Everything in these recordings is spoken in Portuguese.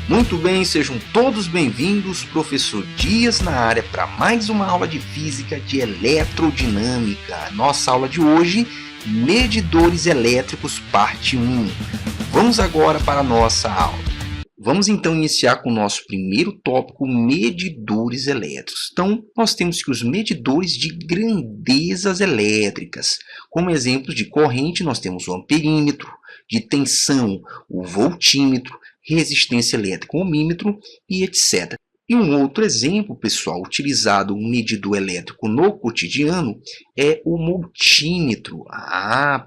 Muito bem, sejam todos bem-vindos, professor Dias na área para mais uma aula de física de eletrodinâmica. Nossa aula de hoje, medidores elétricos, parte 1. Vamos agora para a nossa aula. Vamos então iniciar com o nosso primeiro tópico, medidores elétricos. Então, nós temos que os medidores de grandezas elétricas. Como exemplos de corrente, nós temos o amperímetro, de tensão, o voltímetro, resistência elétrica, o ohmímetro e etc. E um outro exemplo, pessoal, utilizado um medidor elétrico no cotidiano é o multímetro.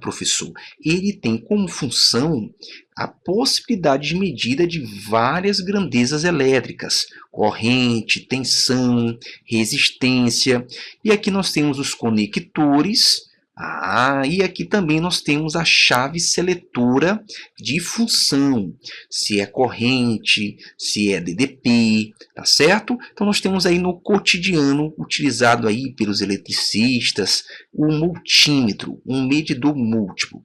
Professor, ele tem como função a possibilidade de medida de várias grandezas elétricas, corrente, tensão, resistência. E aqui nós temos os conectores. E aqui também nós temos a chave seletora de função, se é corrente, se é DDP, tá certo? Então nós temos aí no cotidiano, utilizado aí pelos eletricistas, o multímetro, um medidor múltiplo.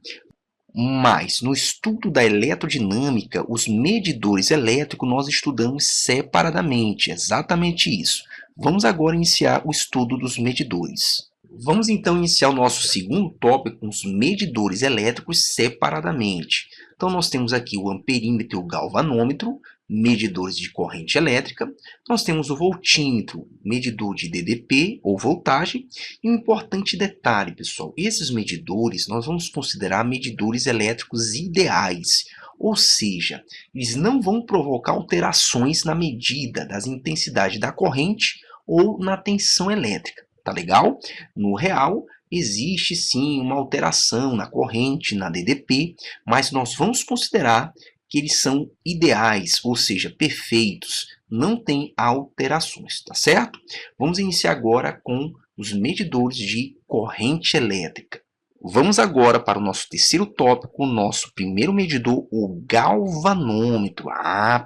Mas no estudo da eletrodinâmica, os medidores elétricos nós estudamos separadamente, exatamente isso. Vamos agora iniciar o estudo dos medidores. Vamos então iniciar o nosso segundo tópico com os medidores elétricos separadamente. Então nós temos aqui o amperímetro e o galvanômetro, medidores de corrente elétrica. Nós temos o voltímetro, medidor de DDP ou voltagem. E um importante detalhe, pessoal, esses medidores nós vamos considerar medidores elétricos ideais. Ou seja, eles não vão provocar alterações na medida das intensidades da corrente ou na tensão elétrica. Tá legal? No real, existe sim uma alteração na corrente, na DDP, mas nós vamos considerar que eles são ideais, ou seja, perfeitos, não tem alterações, tá certo? Vamos iniciar agora com os medidores de corrente elétrica. Vamos agora para o nosso terceiro tópico, o nosso primeiro medidor, o galvanômetro.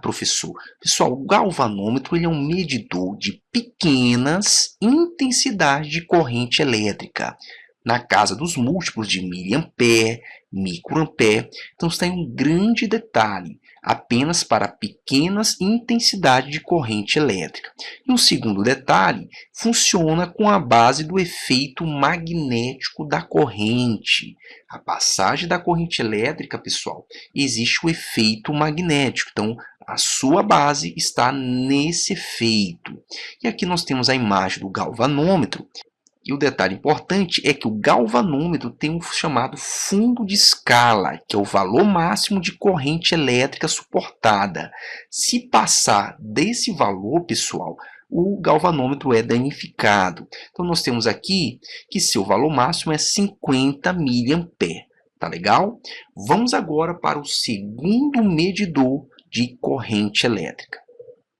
Professor. Pessoal, o galvanômetro ele é um medidor de pequenas intensidades de corrente elétrica, na casa dos múltiplos de miliampere, microampere. Então está em um grande detalhe, apenas para pequenas intensidades de corrente elétrica. E um segundo detalhe, funciona com a base do efeito magnético da corrente. A passagem da corrente elétrica, pessoal, existe o efeito magnético. Então, a sua base está nesse efeito. E aqui nós temos a imagem do galvanômetro. E o detalhe importante é que o galvanômetro tem um chamado fundo de escala, que é o valor máximo de corrente elétrica suportada. Se passar desse valor, pessoal, o galvanômetro é danificado. Então, nós temos aqui que seu valor máximo é 50 miliampere. Tá legal? Vamos agora para o segundo medidor de corrente elétrica.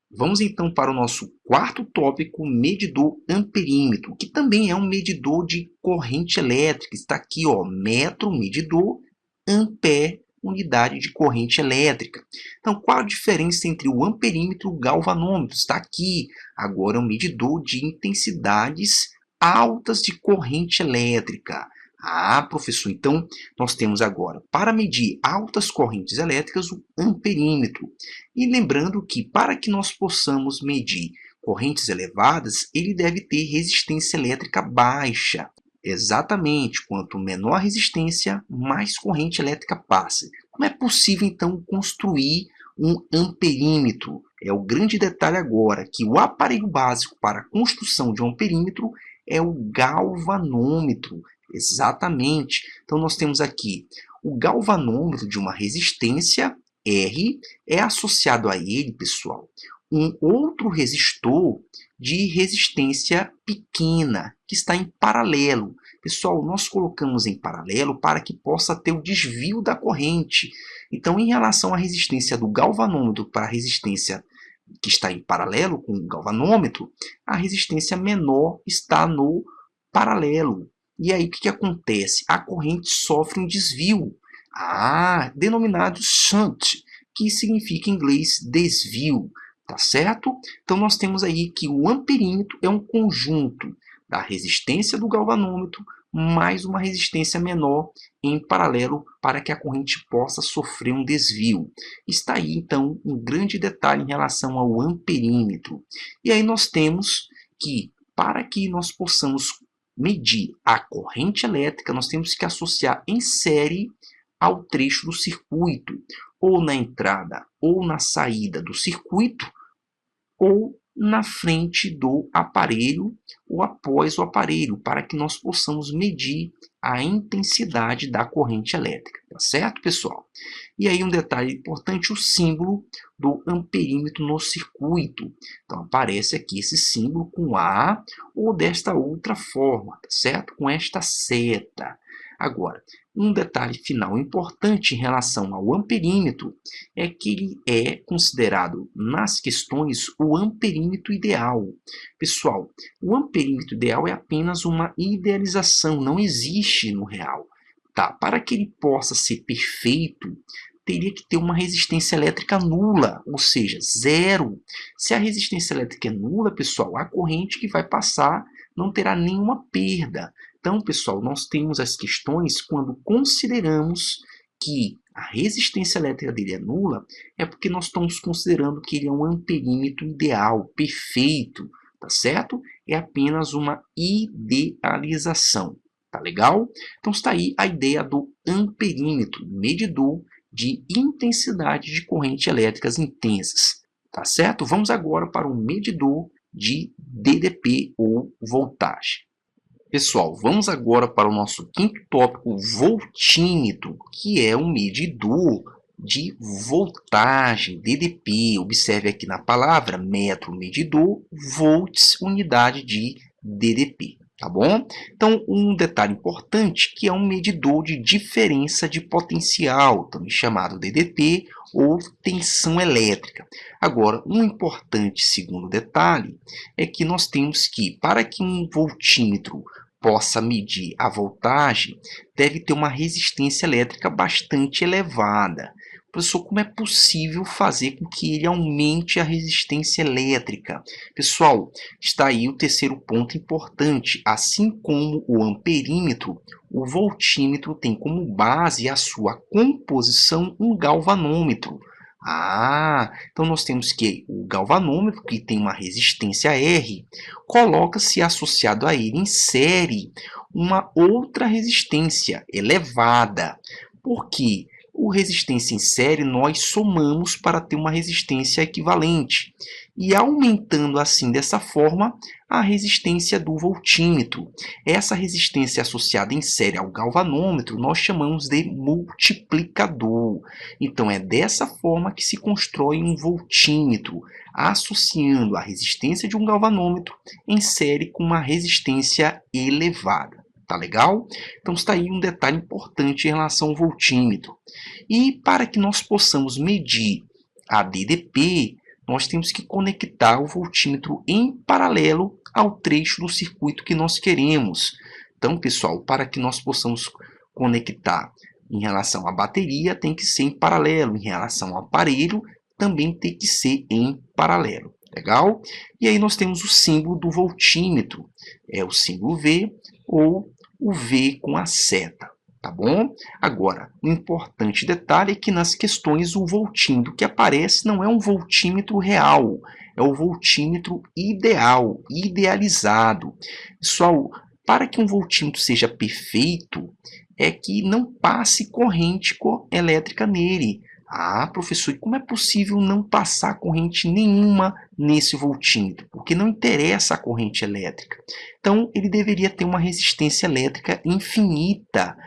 Vamos então para o nosso quarto tópico, medidor amperímetro, que também é um medidor de corrente elétrica. Está aqui, metro, medidor, ampere, unidade de corrente elétrica. Então, qual a diferença entre o amperímetro e o galvanômetro? Está aqui. Agora é um medidor de intensidades altas de corrente elétrica. Professor, então nós temos agora, para medir altas correntes elétricas, o amperímetro. E lembrando que para que nós possamos medir correntes elevadas, ele deve ter resistência elétrica baixa. Exatamente, quanto menor a resistência, mais corrente elétrica passa. Como é possível, então, construir um amperímetro? É o grande detalhe agora, que o aparelho básico para a construção de um amperímetro é o galvanômetro. Exatamente. Então, nós temos aqui o galvanômetro de uma resistência R, é associado a ele, pessoal, um outro resistor de resistência pequena, que está em paralelo. Pessoal, nós colocamos em paralelo para que possa ter o desvio da corrente. Então, em relação à resistência do galvanômetro para a resistência que está em paralelo com o galvanômetro, a resistência menor está no paralelo. E aí, o que acontece? A corrente sofre um desvio, denominado shunt, que significa em inglês desvio, tá certo? Então, nós temos aí que o amperímetro é um conjunto da resistência do galvanômetro mais uma resistência menor em paralelo para que a corrente possa sofrer um desvio. Está aí, então, um grande detalhe em relação ao amperímetro. E aí nós temos que, para que nós possamos medir a corrente elétrica, nós temos que associar em série ao trecho do circuito, ou na entrada ou na saída do circuito, ou na frente do aparelho ou após o aparelho, para que nós possamos medir a intensidade da corrente elétrica, tá certo, pessoal? E aí um detalhe importante, o símbolo do amperímetro no circuito. Então aparece aqui esse símbolo com A ou desta outra forma, tá certo? Com esta seta. Agora, um detalhe final importante em relação ao amperímetro é que ele é considerado nas questões o amperímetro ideal. Pessoal, o amperímetro ideal é apenas uma idealização, não existe no real. Tá? Para que ele possa ser perfeito, teria que ter uma resistência elétrica nula, ou seja, zero. Se a resistência elétrica é nula, pessoal, a corrente que vai passar não terá nenhuma perda. Então, pessoal, nós temos as questões quando consideramos que a resistência elétrica dele é nula, é porque nós estamos considerando que ele é um amperímetro ideal, perfeito, tá certo? É apenas uma idealização, tá legal? Então está aí a ideia do amperímetro, medidor de intensidade de correntes elétricas intensas, tá certo? Vamos agora para o medidor de DDP ou voltagem. Pessoal, vamos agora para o nosso quinto tópico, voltímetro, que é um medidor de voltagem, DDP. Observe aqui na palavra metro, medidor, volts, unidade de DDP, tá bom? Então, um detalhe importante que é um medidor de diferença de potencial, também chamado DDP ou tensão elétrica. Agora, um importante segundo detalhe é que nós temos que, para que um voltímetro possa medir a voltagem, deve ter uma resistência elétrica bastante elevada. Professor, como é possível fazer com que ele aumente a resistência elétrica? Pessoal, está aí o terceiro ponto importante. Assim como o amperímetro, o voltímetro tem como base a sua composição um galvanômetro. Então nós temos que o galvanômetro, que tem uma resistência R, coloca-se associado a ele em série uma outra resistência elevada. Por quê? O resistência em série nós somamos para ter uma resistência equivalente. E aumentando assim, dessa forma, a resistência do voltímetro. Essa resistência associada em série ao galvanômetro nós chamamos de multiplicador. Então é dessa forma que se constrói um voltímetro, associando a resistência de um galvanômetro em série com uma resistência elevada. Tá legal? Então está aí um detalhe importante em relação ao voltímetro. E para que nós possamos medir a DDP, nós temos que conectar o voltímetro em paralelo ao trecho do circuito que nós queremos. Então, pessoal, para que nós possamos conectar em relação à bateria, tem que ser em paralelo. Em relação ao aparelho, também tem que ser em paralelo. Legal? E aí nós temos o símbolo do voltímetro. É o símbolo V ou o V com a seta. Tá bom? Agora, um importante detalhe é que nas questões o voltímetro que aparece não é um voltímetro real, é o voltímetro ideal, idealizado. Pessoal, para que um voltímetro seja perfeito, é que não passe corrente elétrica nele. Professor, e como é possível não passar corrente nenhuma nesse voltímetro? Porque não interessa a corrente elétrica. Então, ele deveria ter uma resistência elétrica infinita.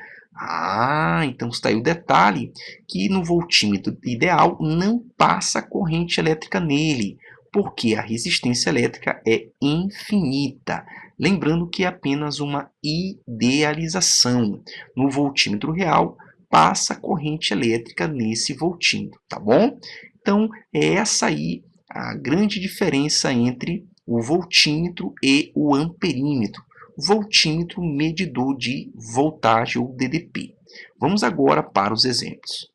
Então está aí o detalhe que no voltímetro ideal não passa corrente elétrica nele, porque a resistência elétrica é infinita. Lembrando que é apenas uma idealização. No voltímetro real, passa corrente elétrica nesse voltímetro, tá bom? Então, é essa aí a grande diferença entre o voltímetro e o amperímetro. Voltímetro, medidor de voltagem ou DDP. Vamos agora para os exemplos.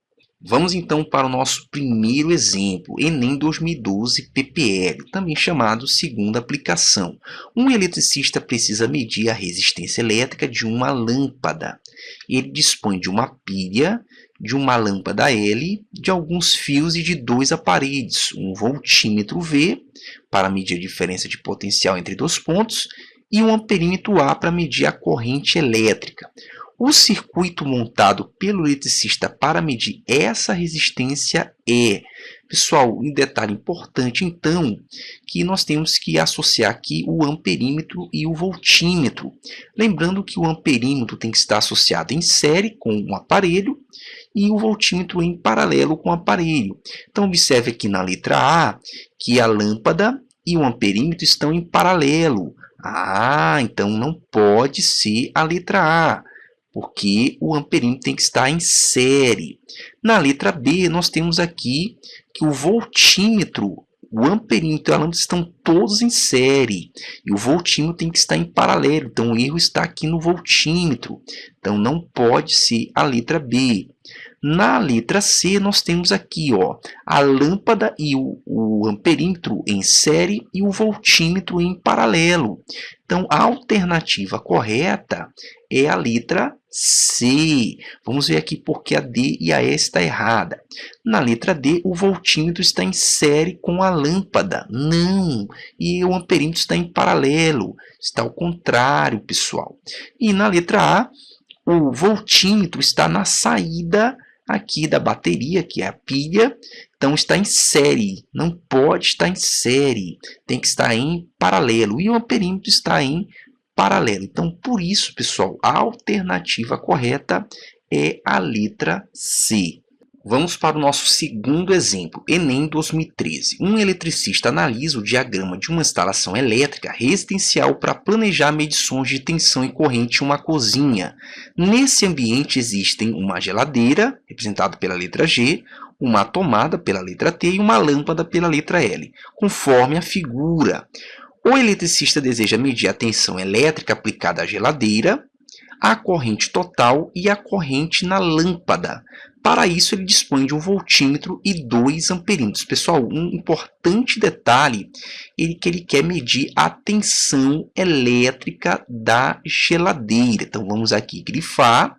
Vamos então para o nosso primeiro exemplo, Enem 2012 PPL, também chamado segunda aplicação. Um eletricista precisa medir a resistência elétrica de uma lâmpada. Ele dispõe de uma pilha, de uma lâmpada L, de alguns fios e de dois aparelhos, um voltímetro V, para medir a diferença de potencial entre dois pontos, e um amperímetro A para medir a corrente elétrica. O circuito montado pelo eletricista para medir essa resistência é... Pessoal, um detalhe importante, então, que nós temos que associar aqui o amperímetro e o voltímetro. Lembrando que o amperímetro tem que estar associado em série com o aparelho e o voltímetro em paralelo com o aparelho. Então, observe aqui na letra A que a lâmpada e o amperímetro estão em paralelo. Então não pode ser a letra A, porque o amperímetro tem que estar em série. Na letra B, nós temos aqui que o voltímetro, o amperímetro e a lâmpada estão todos em série. E o voltímetro tem que estar em paralelo. Então, o erro está aqui no voltímetro. Então, não pode ser a letra B. Na letra C, nós temos aqui a lâmpada e o amperímetro em série e o voltímetro em paralelo. Então, a alternativa correta é a letra C. Vamos ver aqui porque a D e a E está errada. Na letra D, o voltímetro está em série com a lâmpada. Não! E o amperímetro está em paralelo. Está ao contrário, pessoal. E na letra A, o voltímetro está na saída aqui da bateria, que é a pilha. Então, está em série. Não pode estar em série. Tem que estar em paralelo. E o amperímetro está em paralelo. Então, por isso, pessoal, a alternativa correta é a letra C. Vamos para o nosso segundo exemplo, Enem 2013. Um eletricista analisa o diagrama de uma instalação elétrica residencial para planejar medições de tensão e corrente em uma cozinha. Nesse ambiente existem uma geladeira, representada pela letra G, uma tomada pela letra T e uma lâmpada pela letra L, conforme a figura. O eletricista deseja medir a tensão elétrica aplicada à geladeira, a corrente total e a corrente na lâmpada. Para isso, ele dispõe de um voltímetro e 2 amperímetros. Pessoal, um importante detalhe é que ele quer medir a tensão elétrica da geladeira. Então, vamos aqui grifar.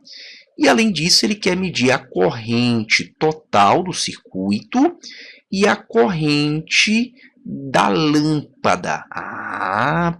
E, além disso, ele quer medir a corrente total do circuito e a corrente da lâmpada.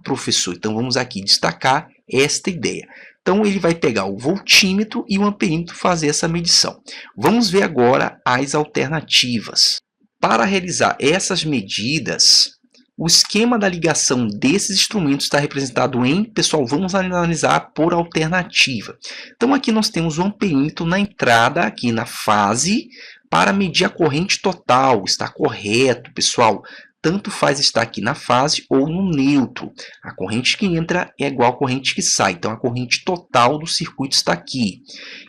Professor, então vamos aqui destacar esta ideia. Então, ele vai pegar o voltímetro e o amperímetro fazer essa medição. Vamos ver agora as alternativas. Para realizar essas medidas, o esquema da ligação desses instrumentos está representado em... Pessoal, vamos analisar por alternativa. Então, aqui nós temos o amperímetro na entrada, aqui na fase, para medir a corrente total. Está correto, pessoal. Tanto faz estar aqui na fase ou no neutro. A corrente que entra é igual à corrente que sai. Então, a corrente total do circuito está aqui.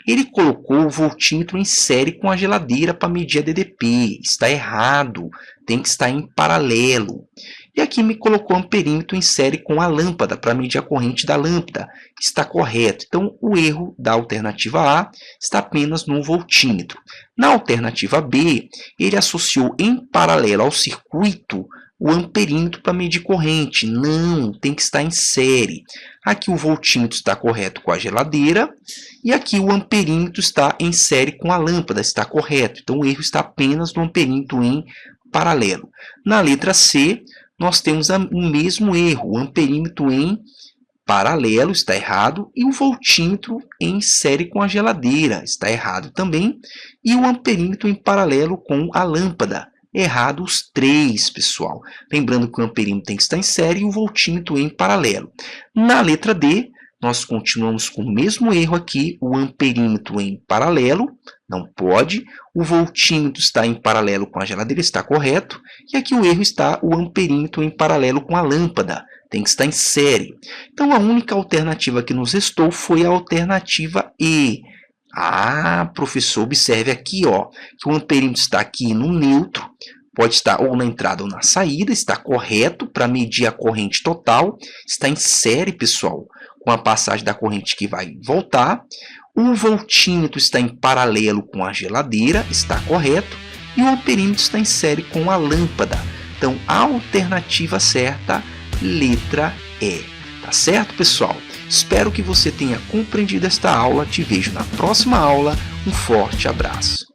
Ele colocou o voltímetro em série com a geladeira para medir a DDP. Está errado. Tem que estar em paralelo. E aqui me colocou o amperímetro em série com a lâmpada para medir a corrente da lâmpada. Está correto. Então, o erro da alternativa A está apenas no voltímetro. Na alternativa B, ele associou em paralelo ao circuito o amperímetro para medir corrente. Não, tem que estar em série. Aqui o voltímetro está correto com a geladeira e aqui o amperímetro está em série com a lâmpada. Está correto. Então, o erro está apenas no amperímetro em paralelo. Na letra C, nós temos o mesmo erro. O amperímetro em paralelo está errado e o voltímetro em série com a geladeira está errado também. E o amperímetro em paralelo com a lâmpada. Errado os três, pessoal. Lembrando que o amperímetro tem que estar em série e o voltímetro em paralelo. Na letra D, nós continuamos com o mesmo erro aqui. O amperímetro em paralelo, não pode. O voltímetro está em paralelo com a geladeira, está correto. E aqui o erro está o amperímetro em paralelo com a lâmpada. Tem que estar em série. Então, a única alternativa que nos restou foi a alternativa E. Professor, observe aqui, que o amperímetro está aqui no neutro. Pode estar ou na entrada ou na saída. Está correto para medir a corrente total. Está em série, pessoal, com a passagem da corrente que vai voltar. O voltímetro está em paralelo com a geladeira, está correto, e o amperímetro está em série com a lâmpada. Então, a alternativa certa, letra E. Tá certo, pessoal? Espero que você tenha compreendido esta aula. Te vejo na próxima aula. Um forte abraço.